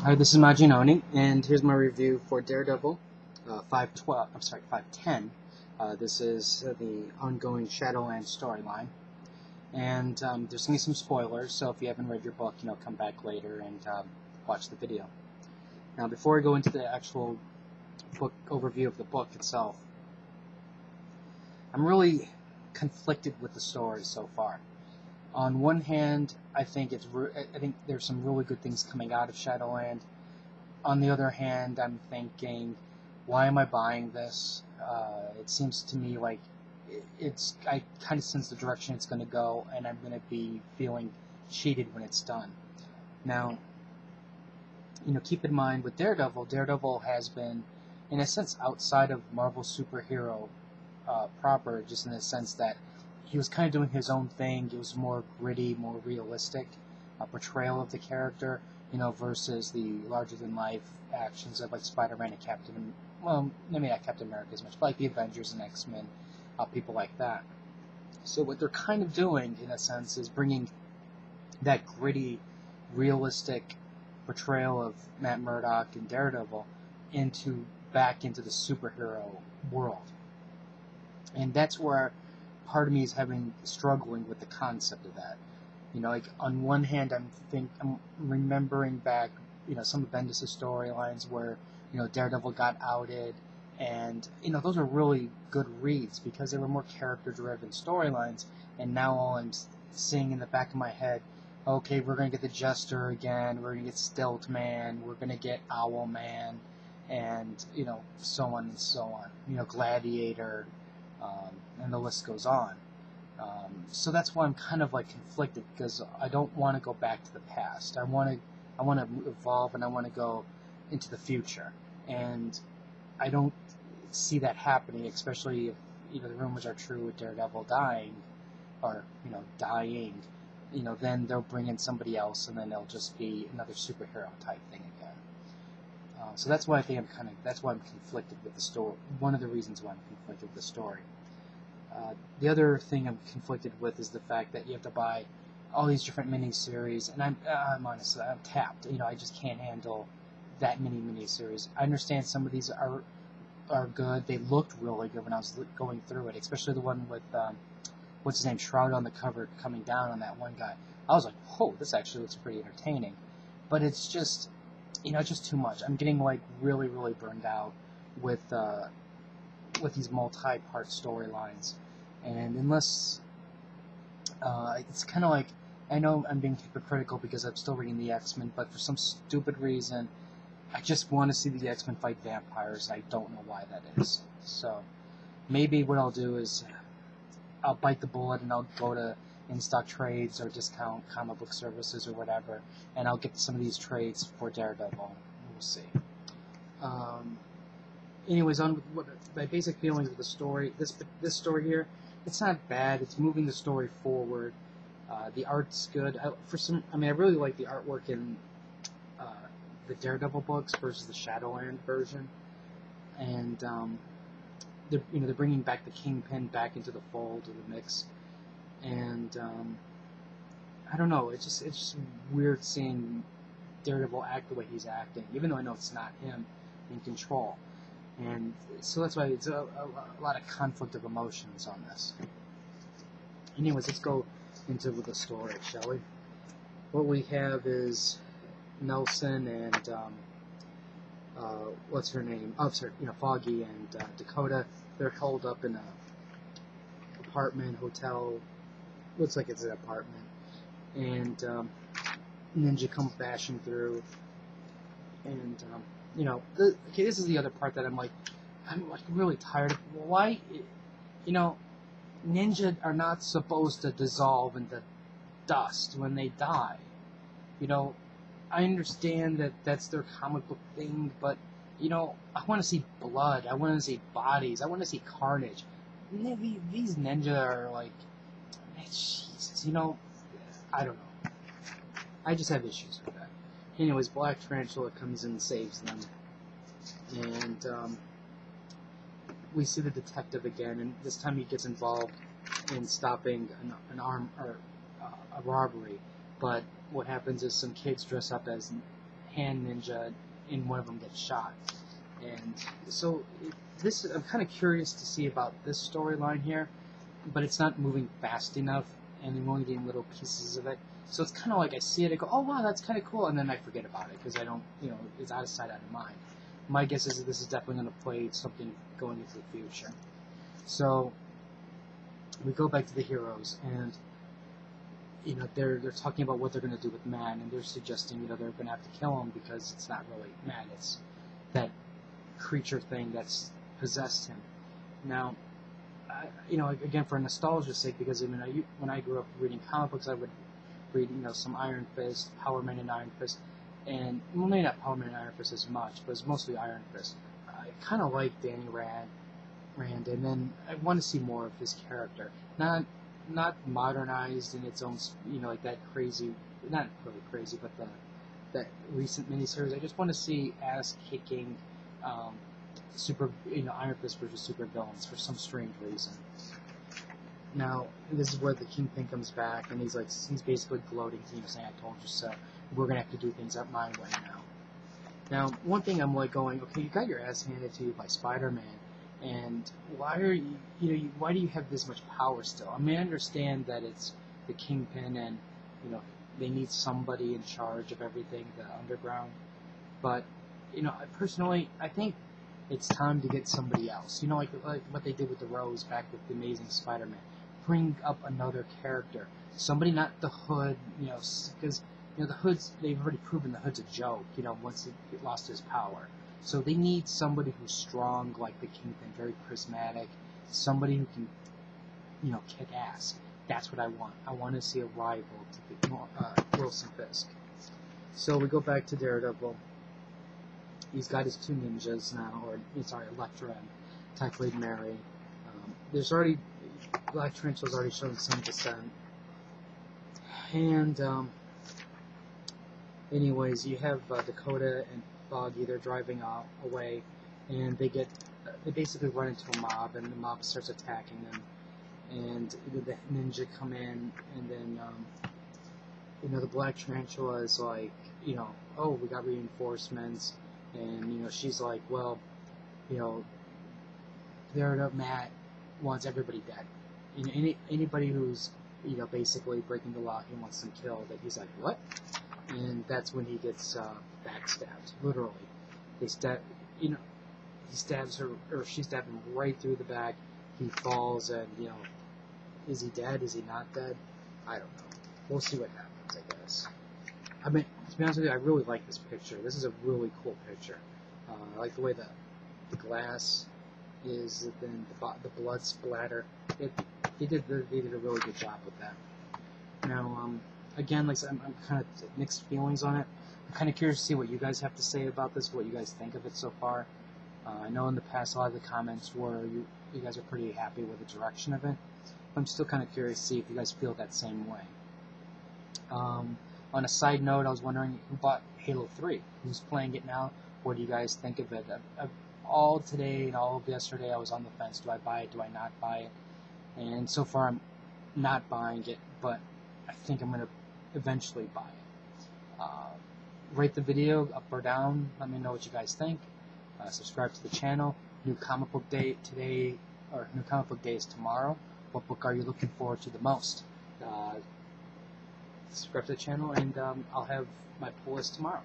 Hi, this is Majinoni, and here's my review for Daredevil 512. I'm sorry, 510. This is the ongoing Shadowland storyline, and there's gonna be some spoilers. So if you haven't read your book, come back later and watch the video. Now, before I go into the actual book overview of the book itself, I'm really conflicted with the story so far. On one hand, I think there's some really good things coming out of Shadowland. On the other hand, I'm thinking, why am I buying this? It seems to me like I kind of sense the direction it's going to go, and I'm going to be feeling cheated when it's done. Now, keep in mind with Daredevil has been, in a sense, outside of Marvel superhero proper, just in the sense that he was kind of doing his own thing. It was more gritty, more realistic portrayal of the character, versus the larger-than-life actions of like Spider-Man and maybe not Captain America as much, but like the Avengers and X-Men, people like that. So what they're kind of doing, in a sense, is bringing that gritty, realistic portrayal of Matt Murdock and Daredevil back into the superhero world. And that's where part of me is struggling with the concept of that. Like on one hand, I'm remembering back, some of Bendis' storylines where, Daredevil got outed, and those are really good reads because they were more character-driven storylines. And now all I'm seeing in the back of my head, okay, we're gonna get the Jester again, we're gonna get Stilt Man, we're gonna get Owl Man, and so on and so on. Gladiator, and the list goes on. So that's why I'm kind of like conflicted, because I don't want to go back to the past. I want to evolve, and I want to go into the future. And I don't see that happening, especially if the rumors are true with Daredevil dying, then they'll bring in somebody else, and then it'll just be another superhero type thing again. So that's why that's why I'm conflicted with the story. One of the reasons why I'm conflicted with the story. The other thing I'm conflicted with is the fact that you have to buy all these different miniseries, and I'm honestly, I'm tapped. I just can't handle that many miniseries. I understand some of these are good. They looked really good when I was going through it, especially the one with what's his name, Shroud on the cover coming down on that one guy. I was like, whoa, this actually looks pretty entertaining. But it's just, it's just too much. I'm getting like really, really burned out with these multi-part storylines. And unless, it's kind of like, I know I'm being hypocritical because I'm still reading the X-Men, but for some stupid reason, I just want to see the X-Men fight vampires. I don't know why that is. So, maybe what I'll do is, I'll bite the bullet and I'll go to in-stock trades or discount comic book services or whatever, and I'll get some of these trades for Daredevil. We'll see. Anyways, on what my basic feelings of the story, this story here, it's not bad. It's moving the story forward. The art's good. I really like the artwork in the Daredevil books versus the Shadowland version, and they're bringing back the Kingpin back into the fold of the mix, and I don't know. It's just weird seeing Daredevil act the way he's acting, even though I know it's not him in control. And so that's why it's a lot of conflict of emotions on this. Anyways, let's go into the story, shall we? What we have is Nelson and what's her name? Oh, sorry, Foggy and Dakota. They're holed up in a apartment, hotel. Looks like it's an apartment. And Ninja comes bashing through, and okay, this is the other part that I'm really tired of. Why, Ninja are not supposed to dissolve into dust when they die. I understand that that's their comic book thing, but, I want to see blood. I want to see bodies. I want to see carnage. These Ninja are like, Jesus, I don't know. I just have issues with that. Anyways, Black Tarantula comes in and saves them, and we see the detective again, and this time he gets involved in stopping a robbery. But what happens is some kids dress up as hand ninja, and one of them gets shot. And so I'm kind of curious to see about this storyline here, but it's not moving fast enough, and I'm only getting little pieces of it. So it's kind of like I see it, I go, oh wow, that's kind of cool, and then I forget about it because I don't, it's out of sight, out of mind. My guess is that this is definitely going to play something going into the future. So we go back to the heroes, and they're talking about what they're going to do with man, and they're suggesting they're going to have to kill him because it's not really man, it's that creature thing that's possessed him. Now, again, for nostalgia's sake, because when I grew up reading comic books, I would read some Iron Fist, Power Man and Iron Fist, and well, maybe not Power Man and Iron Fist as much, but it's mostly Iron Fist. I kind of like Danny Rand, and then I want to see more of his character, not modernized in its own, like that crazy, not really crazy, but that recent miniseries. I just want to see ass-kicking Iron Fist versus super villains for some strange reason. Now, this is where the Kingpin comes back, and he's basically gloating to him, saying, I told you so. We're going to have to do things up my way now. Now, one thing I'm like going, okay, you got your ass handed to you by Spider-Man, and why are why do you have this much power still? I mean, I understand that it's the Kingpin, and, they need somebody in charge of everything, the underground, but, personally, I think it's time to get somebody else. Like what they did with the Rose back with the Amazing Spider-Man. Bring up another character. Somebody, not the Hood, because, the Hood's, they've already proven the Hood's a joke, once he lost his power. So they need somebody who's strong like the Kingpin, very charismatic, somebody who can, kick ass. That's what I want. I want to see a rival to the Wilson Fisk. So we go back to Daredevil. He's got his two ninjas now, Elektra and Typhoid Mary. There's already, Black Tarantula's already showing some descent. And, anyways, you have Dakota and Foggy, they're driving away, and they basically run into a mob, and the mob starts attacking them. And the ninja come in, and then, the Black Tarantula is like, oh, we got reinforcements. And, she's like, well, Matt wants everybody dead. Anybody who's, basically breaking the lock and wants them killed, that he's like, what? And that's when he gets backstabbed, literally. He stabs her, or she stabs him right through the back. He falls, and, is he dead? Is he not dead? I don't know. We'll see what happens, I guess. I mean, to be honest with you, I really like this picture. This is a really cool picture. I like the way the glass is, then the blood splatter. They did a really good job with that. Now, again, like I said, I'm kind of mixed feelings on it. I'm kind of curious to see what you guys have to say about this, what you guys think of it so far. I know in the past a lot of the comments were you guys are pretty happy with the direction of it. I'm still kind of curious to see if you guys feel that same way. On a side note, I was wondering who bought Halo 3? Who's playing it now? What do you guys think of it? All today and all of yesterday, I was on the fence. Do I buy it? Do I not buy it? And so far, I'm not buying it, but I think I'm going to eventually buy it. Rate the video up or down. Let me know what you guys think. Subscribe to the channel. New comic book day today, or new comic book day is tomorrow. What book are you looking forward to the most? Subscribe to the channel, and I'll have my pull list tomorrow.